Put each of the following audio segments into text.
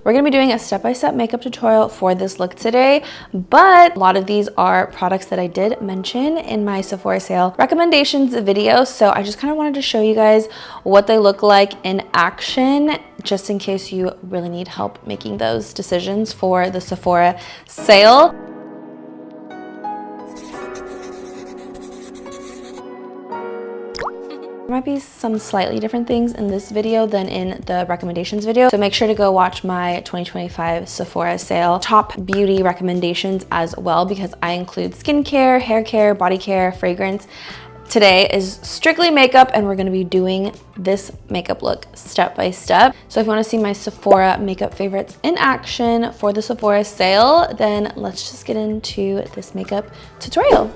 We're gonna be doing a step-by-step makeup tutorial for this look today, but a lot of these are products that I did mention in my Sephora sale recommendations video, so I just kind of wanted to show you guys what they look like in action, just in case you really need help making those decisions for the Sephora sale. There might be some slightly different things in this video than in the recommendations video, so make sure to go watch my 2025 Sephora sale top beauty recommendations as well, because I include skincare, hair care, body care, fragrance. Today is strictly makeup, and we're going to be doing this makeup look step by step. So if you want to see my Sephora makeup favorites in action for the Sephora sale, then let's just get into this makeup tutorial.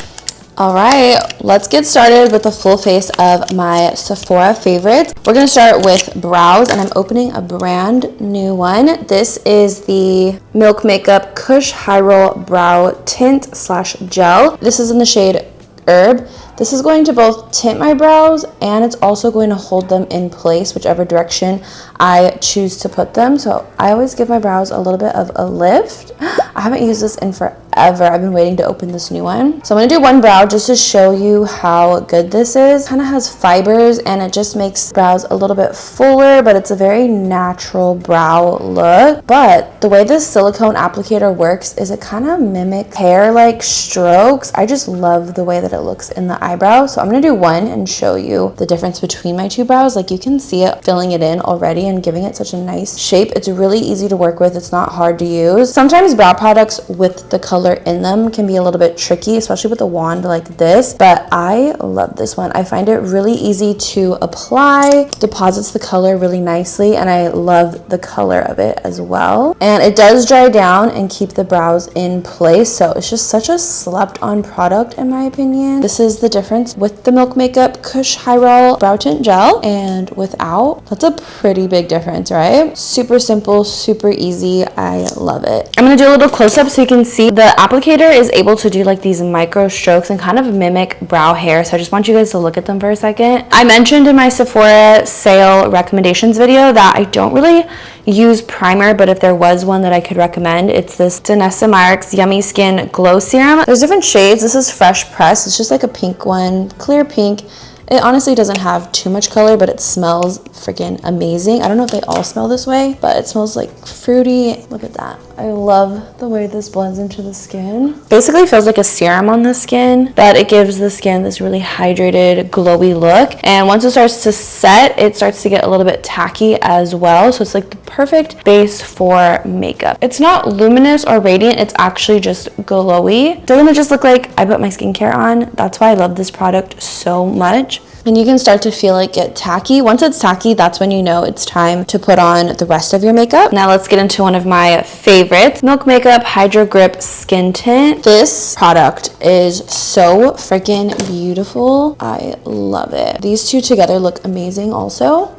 All right, let's get started with the full face of my Sephora favorites. We're gonna start with brows, and I'm opening a brand new one. This is the Milk Makeup Kush High Roll Brow Tint / Gel. This is in the shade Herb. This is going to both tint my brows, and it's also going to hold them in place whichever direction I choose to put them. So I always give my brows a little bit of a lift. I haven't used this in forever. I've been waiting to open this new one. So I'm gonna do one brow just to show you how good this is. Kind of has fibers, and it just makes brows a little bit fuller, but it's a very natural brow look. But the way this silicone applicator works is it kind of mimics hair-like strokes. I just love the way that it looks in the eyebrow. So I'm gonna do one and show you the difference between my two brows. Like, you can see it filling it in already and giving it such a nice shape. It's really easy to work with. It's not hard to use. Sometimes brow products with the color in them can be a little bit tricky, especially with a wand like this, but I love this one. I find it really easy to apply, deposits the color really nicely, and I love the color of it as well. And it does dry down and keep the brows in place, so it's just such a slept on product in my opinion. This is the difference with the Milk Makeup Kush High Roll Brow Tint Gel and without. That's a pretty big difference, right? Super simple, super easy. I love it. I'm gonna do a little close-up so you can see the applicator is able to do like these micro strokes and kind of mimic brow hair. So I just want you guys to look at them for a second. I mentioned in my Sephora sale recommendations video that I don't really use primer, but if there was one that I could recommend, it's this Danessa Myricks Yummy Skin Glow Serum. There's different shades. This is Fresh Press. It's just like a pink one, clear pink. It honestly doesn't have too much color, but it smells freaking amazing. I don't know if they all smell this way, but it smells like fruity. Look at that. I love the way this blends into the skin. Basically feels like a serum on the skin, but it gives the skin this really hydrated, glowy look. And once it starts to set, it starts to get a little bit tacky as well. So it's like the perfect base for makeup. It's not luminous or radiant. It's actually just glowy. It doesn't just look like I put my skincare on. That's why I love this product so much. And you can start to feel it get tacky. Once it's tacky, that's when you know it's time to put on the rest of your makeup. Now let's get into one of my favorites, Milk Makeup Hydro Grip Skin Tint. This product is so freaking beautiful. I love it. These two together look amazing also.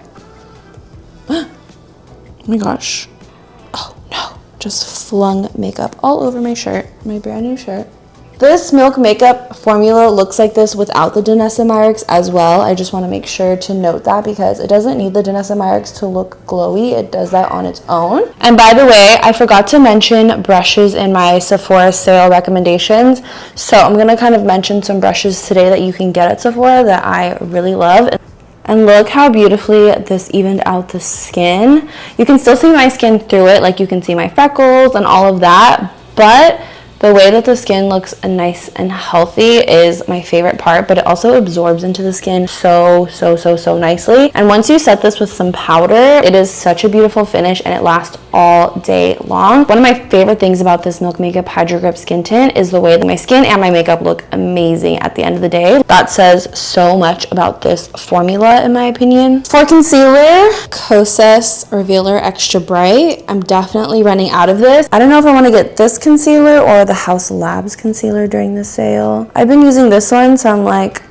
Oh my gosh. Oh no, just flung makeup all over my shirt, my brand new shirt. This Milk Makeup formula looks like this without the Danessa Myricks as well. I just want to make sure to note that because it doesn't need the Danessa Myricks to look glowy. It does that on its own. And by the way, I forgot to mention brushes in my Sephora sale recommendations. So I'm going to kind of mention some brushes today that you can get at Sephora that I really love. And look how beautifully this evened out the skin. You can still see my skin through it, like you can see my freckles and all of that, but the way that the skin looks nice and healthy is my favorite part, but it also absorbs into the skin so nicely. And once you set this with some powder, it is such a beautiful finish and it lasts all day long. One of my favorite things about this Milk Makeup Hydro Grip Skin Tint is the way that my skin and my makeup look amazing at the end of the day. That says so much about this formula in my opinion. For concealer, Kosas Revealer Extra Bright. I'm definitely running out of this. I don't know if I want to get this concealer or the House Labs concealer during the sale. I've been using this one, so I'm like,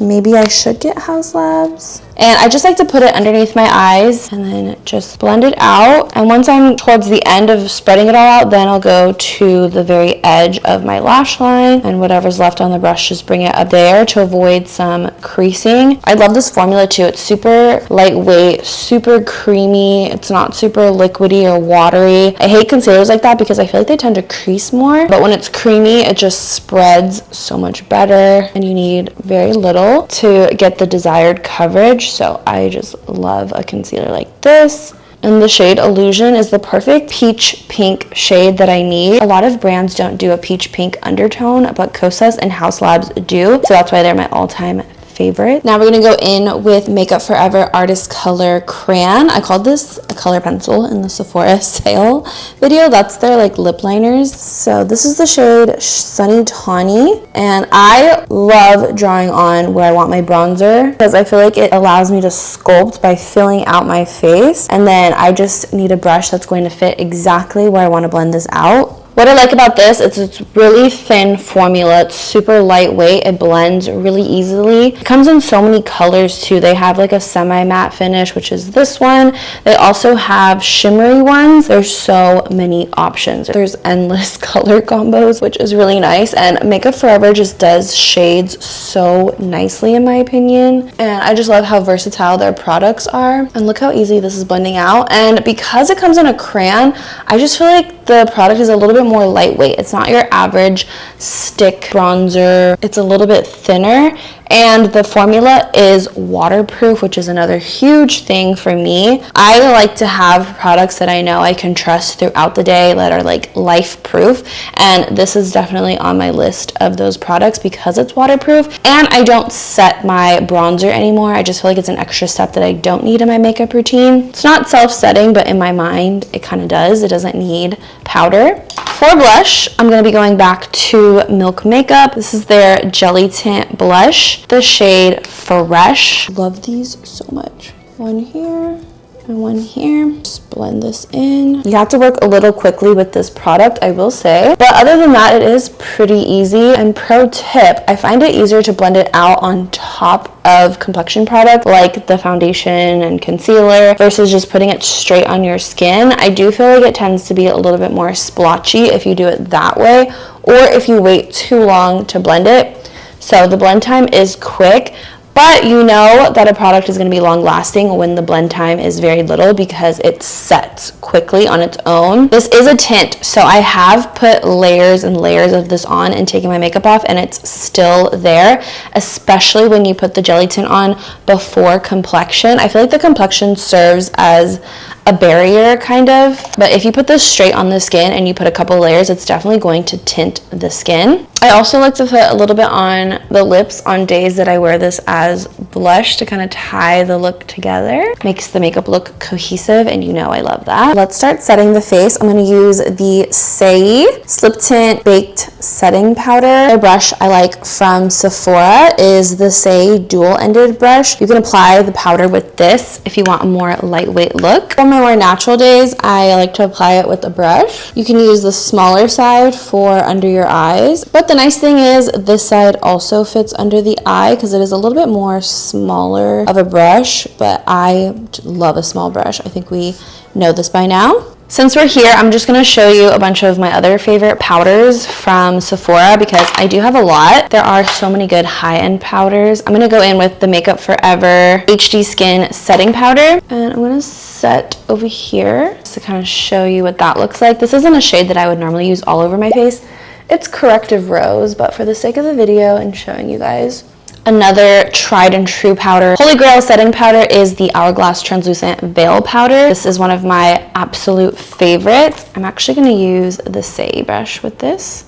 Maybe I should get House Labs. And I just like to put it underneath my eyes and then just blend it out. And once I'm towards the end of spreading it all out, then I'll go to the very edge of my lash line, and whatever's left on the brush, just bring it up there to avoid some creasing. I love this formula too. It's super lightweight, super creamy. It's not super liquidy or watery. I hate concealers like that because I feel like they tend to crease more, but when it's creamy, it just spreads so much better, and you need very little to get the desired coverage. So I just love a concealer like this. And the shade Illusion is the perfect peach pink shade that I need. A lot of brands don't do a peach pink undertone, but Kosas and House Labs do. So that's why they're my all-time favorite. Now we're gonna go in with Makeup Forever Artist Color Crayon. I called this a color pencil in the Sephora sale video. That's their like lip liners. So this is the shade Sunny Tawny, and I love drawing on where I want my bronzer because I feel like it allows me to sculpt by filling out my face, and then I just need a brush that's going to fit exactly where I want to blend this out. What I like about this is it's really thin formula. It's super lightweight. It blends really easily. It comes in so many colors too. They have like a semi-matte finish, which is this one. They also have shimmery ones. There's so many options. There's endless color combos, which is really nice. And Makeup Forever just does shades so nicely in my opinion. And I just love how versatile their products are. And look how easy this is blending out. And because it comes in a crayon, I just feel like the product is a little bit more lightweight. It's not your average stick bronzer. It's a little bit thinner, and the formula is waterproof, which is another huge thing for me. I like to have products that I know I can trust throughout the day that are like life proof, and this is definitely on my list of those products because it's waterproof. And I don't set my bronzer anymore. I just feel like it's an extra step that I don't need in my makeup routine. It's not self-setting, but in my mind it kind of does. It doesn't need powder. For blush, I'm going to be going back to Milk Makeup. This is their Jelly Tint Blush, the shade Fresh. Love these so much. One here and one here. Just blend this in. You have to work a little quickly with this product, I will say. But other than that, it is pretty easy. And pro tip, I find it easier to blend it out on top of complexion product like the foundation and concealer versus just putting it straight on your skin. I do feel like it tends to be a little bit more splotchy if you do it that way, or if you wait too long to blend it. So the blend time is quick, but you know that a product is going to be long lasting when the blend time is very little because it sets quickly on its own. This is a tint, so I have put layers and layers of this on and taken my makeup off, and it's still there, especially when you put the jelly tint on before complexion. I feel like the complexion serves as a barrier kind of, but if you put this straight on the skin and you put a couple layers, it's definitely going to tint the skin. I also like to put a little bit on the lips on days that I wear this as blush to kind of tie the look together. Makes the makeup look cohesive, and you know I love that. Let's start setting the face. I'm going to use the Sae Slip Tint Baked Setting Powder. The brush I like from Sephora is the Sae dual-ended brush. You can apply the powder with this if you want a more lightweight look. For my more natural days, I like to apply it with a brush. You can use the smaller side for under your eyes, but the nice thing is this side also fits under the eye because it is a little bit more smaller of a brush, but I love a small brush. I think we know this by now. Since we're here, I'm just going to show you a bunch of my other favorite powders from Sephora because I do have a lot. There are so many good high-end powders. I'm going to go in with the Makeup Forever HD Skin Setting Powder, and I'm going to set over here just to kind of show you what that looks like. This isn't a shade that I would normally use all over my face. It's Corrective Rose, but for the sake of the video and showing you guys, another tried and true powder, Holy Grail setting powder, is the Hourglass Translucent Veil Powder. This is one of my absolute favorites. I'm actually going to use the Sae brush with this.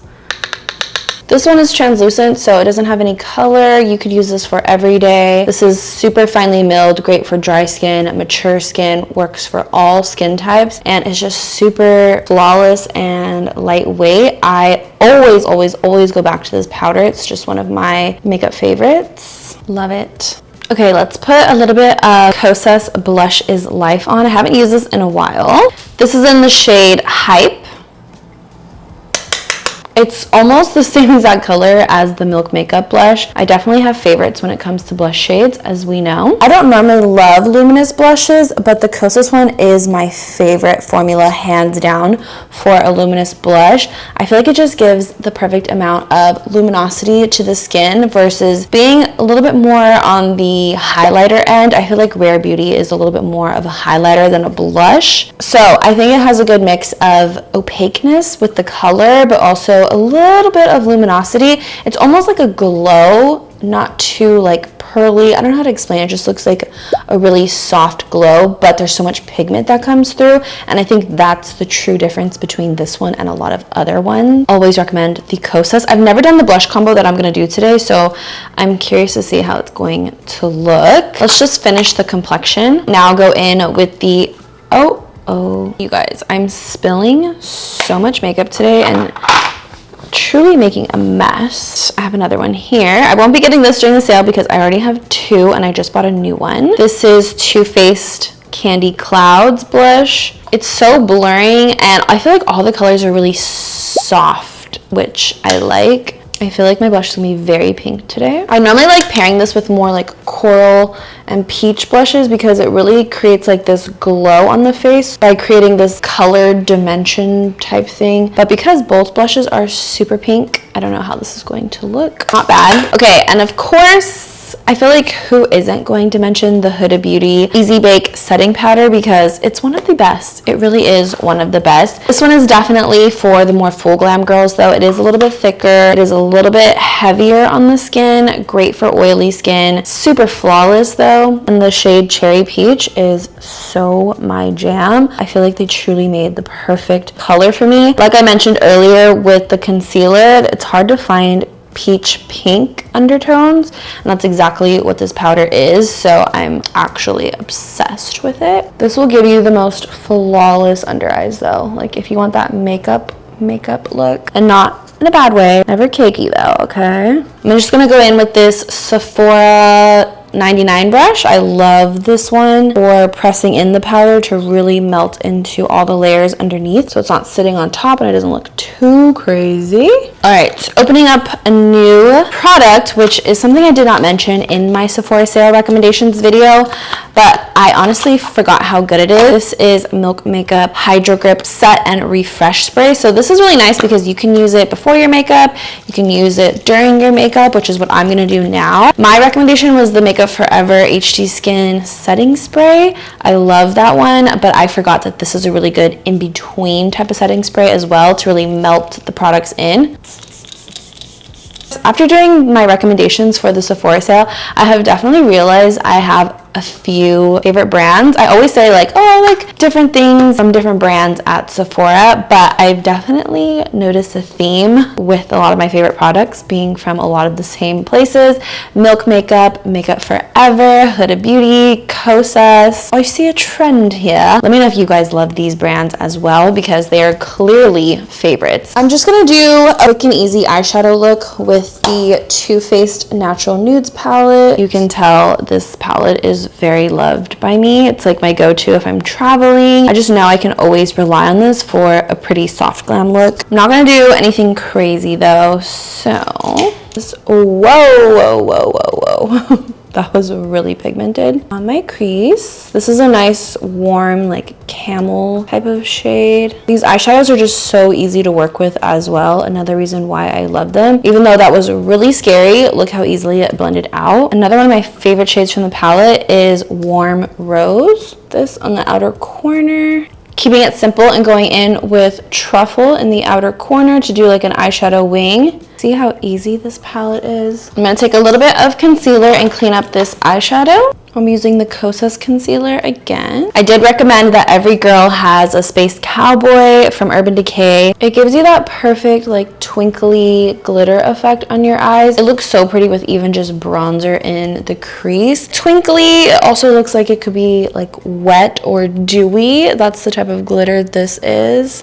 This one is translucent, so it doesn't have any color. You could use this for every day. This is super finely milled, great for dry skin, mature skin, works for all skin types, and it's just super flawless and lightweight. I always go back to this powder. It's just one of my makeup favorites. Love it. Okay, let's put a little bit of Kosas Blush is Life on. I haven't used this in a while. This is in the shade Hype. It's almost the same exact color as the Milk Makeup blush. I definitely have favorites when it comes to blush shades, as we know. I don't normally love luminous blushes, but the Kosas one is my favorite formula, hands down, for a luminous blush. I feel like it just gives the perfect amount of luminosity to the skin versus being a little bit more on the highlighter end. I feel like Rare Beauty is a little bit more of a highlighter than a blush. So I think it has a good mix of opaqueness with the color, but also a little bit of luminosity. It's almost like a glow, not too like pearly. I don't know how to explain it. It just looks like a really soft glow, but there's so much pigment that comes through, and I think that's the true difference between this one and a lot of other ones. Always recommend the Kosas. I've never done the blush combo that I'm going to do today, so I'm curious to see how it's going to look. Let's just finish the complexion. Now I'll go in with the oh, you guys, I'm spilling so much makeup today and truly making a mess. I have another one here. I won't be getting this during the sale because I already have two and I just bought a new one. This is Too Faced Candy Clouds blush. It's so blurring and I feel like all the colors are really soft, which I like. I feel like my blush is gonna be very pink today. I normally like pairing this with more like coral and peach blushes because it really creates like this glow on the face by creating this colored dimension type thing. But because both blushes are super pink, I don't know how this is going to look. Not bad. Okay, and of course, I feel like who isn't going to mention the Huda Beauty Easy Bake Setting Powder because it's one of the best. It really is one of the best. This one is definitely for the more full glam girls though. It is a little bit thicker. It is a little bit heavier on the skin. Great for oily skin. Super flawless though. And the shade Cherry Peach is so my jam. I feel like they truly made the perfect color for me. Like I mentioned earlier with the concealer, it's hard to find peach pink undertones, and that's exactly what this powder is, so I'm actually obsessed with it. This will give you the most flawless under eyes though, like if you want that makeup look, and not in a bad way. Never cakey though, okay? I'm just gonna go in with this Sephora 99 brush. I love this one for pressing in the powder to really melt into all the layers underneath so it's not sitting on top and it doesn't look too crazy. All right, opening up a new product, which is something I did not mention in my Sephora sale recommendations video, but I honestly forgot how good it is. This is Milk Makeup Hydro Grip Set and Refresh Spray. So this is really nice because you can use it before your makeup, you can use it during your makeup, which is what I'm gonna do now. My recommendation was the Makeup Forever HD Skin Setting Spray. I love that one, but I forgot that this is a really good in-between type of setting spray as well to really melt the products in. After doing my recommendations for the Sephora sale, I have definitely realized I have a few favorite brands. I always say like, oh, I like different things from different brands at Sephora, but I've definitely noticed a theme with a lot of my favorite products being from a lot of the same places. Milk Makeup, Makeup Forever, Huda Beauty, Kosas. I see a trend here. Let me know if you guys love these brands as well because they are clearly favorites. I'm just gonna do a quick and easy eyeshadow look with the Too Faced Natural Nudes palette. You can tell this palette is very loved by me. It's like my go-to if I'm traveling. I just know I can always rely on this for a pretty soft glam look. I'm not gonna do anything crazy though, so just whoa. That was really pigmented. On my crease, this is a nice warm like camel type of shade. These eyeshadows are just so easy to work with as well. Another reason why I love them. Even though that was really scary, look how easily it blended out. Another one of my favorite shades from the palette is Warm Rose. This on the outer corner. Keeping it simple and going in with Truffle in the outer corner to do like an eyeshadow wing. See how easy this palette is? I'm gonna take a little bit of concealer and clean up this eyeshadow. I'm using the Kosas concealer again. I did recommend that every girl has a Space Cowboy from Urban Decay. It gives you that perfect like twinkly glitter effect on your eyes. It looks so pretty with even just bronzer in the crease. Twinkly, it also looks like it could be like wet or dewy. That's the type of glitter this is.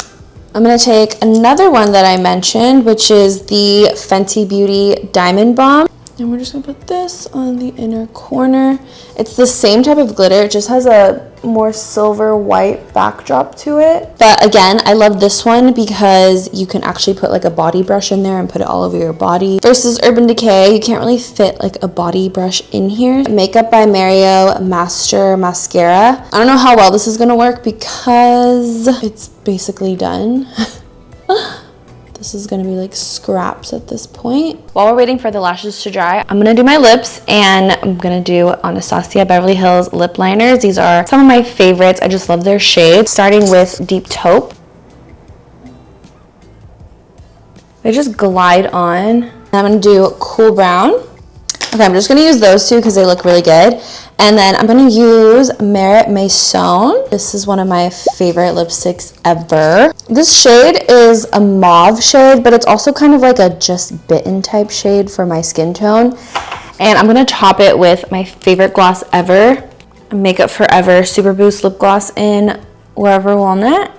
I'm gonna take another one that I mentioned, which is the Fenty Beauty Diamond Bomb. And we're just gonna put this on the inner corner. It's the same type of glitter, it just has a more silver white backdrop to it. But again, I love this one because you can actually put like a body brush in there and put it all over your body. Versus Urban Decay, you can't really fit like a body brush in here. Makeup by Mario Master Mascara. I don't know how well this is gonna work because it's basically done. This is gonna be like scraps at this point. While we're waiting for the lashes to dry, I'm gonna do my lips, and I'm gonna do Anastasia Beverly Hills lip liners. These are some of my favorites. I just love their shades. Starting with Deep Taupe. They just glide on. I'm gonna do Cool Brown. Okay, I'm just gonna use those two because they look really good. And then I'm gonna use Merit Maison. This is one of my favorite lipsticks ever. This shade is a mauve shade, but it's also kind of like a just bitten type shade for my skin tone. And I'm gonna top it with my favorite gloss ever, Makeup Forever Super Boost Lip Gloss in Wherever Walnut.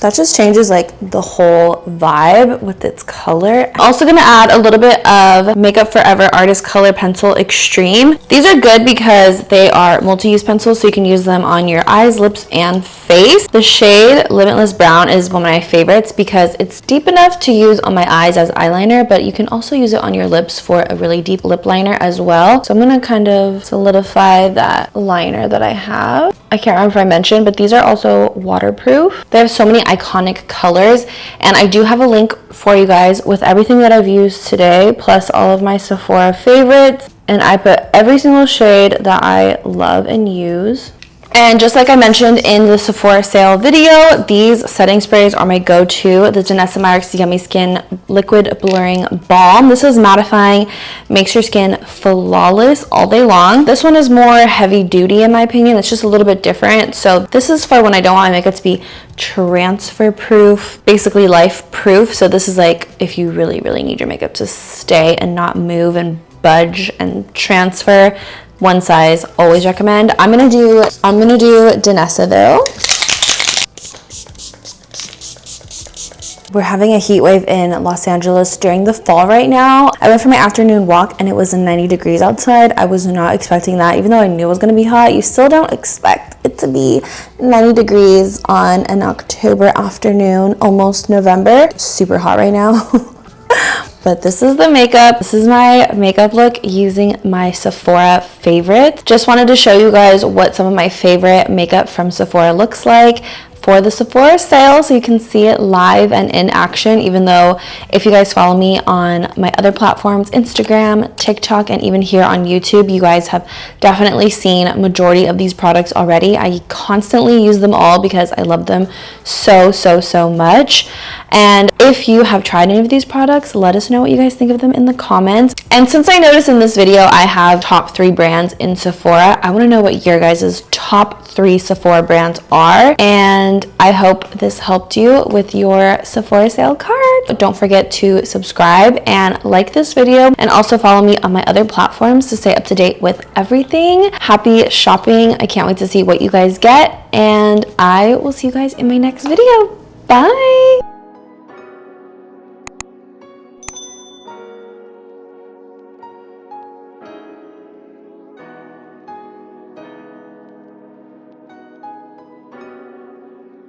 That just changes like the whole vibe with its color. I'm also gonna add a little bit of Makeup Forever Artist Color Pencil Extreme. These are good because they are multi-use pencils, so you can use them on your eyes, lips, and face. The shade Limitless Brown is one of my favorites because it's deep enough to use on my eyes as eyeliner, but you can also use it on your lips for a really deep lip liner as well. So I'm gonna kind of solidify that liner that I have. I can't remember if I mentioned, but these are also waterproof. They have so many iconic colors, and I do have a link for you guys with everything that I've used today, plus all of my Sephora favorites, and I put every single shade that I love and use. And just like I mentioned in the Sephora sale video, these setting sprays are my go-to. The Danessa Myricks Yummy Skin Liquid Blurring Balm. This is mattifying, makes your skin flawless all day long. This one is more heavy duty in my opinion. It's just a little bit different. So this is for when I don't want my makeup to be transfer proof, basically life proof. So this is like if you really, really need your makeup to stay and not move and budge and transfer. One size, always recommend. I'm gonna do Danessa though. We're having a heat wave in Los Angeles during the fall right now. I went for my afternoon walk and it was 90 degrees outside. I was not expecting that. Even though I knew it was gonna be hot, you still don't expect it to be 90 degrees on an October afternoon, almost November. Super hot right now. But this is the makeup. This is my makeup look using my Sephora favorites. Just wanted to show you guys what some of my favorite makeup from Sephora looks like for the Sephora sale, so you can see it live and in action, even though if you guys follow me on my other platforms, Instagram, TikTok, and even here on YouTube, you guys have definitely seen majority of these products already. I constantly use them all because I love them so much. And if you have tried any of these products, let us know what you guys think of them in the comments. And since I noticed in this video I have top 3 brands in Sephora, I want to know what your guys' top 3 Sephora brands are, and I hope this helped you with your Sephora sale card. Don't forget to subscribe and like this video, and also follow me on my other platforms to stay up to date with everything. Happy shopping. I can't wait to see what you guys get, and I will see you guys in my next video. Bye.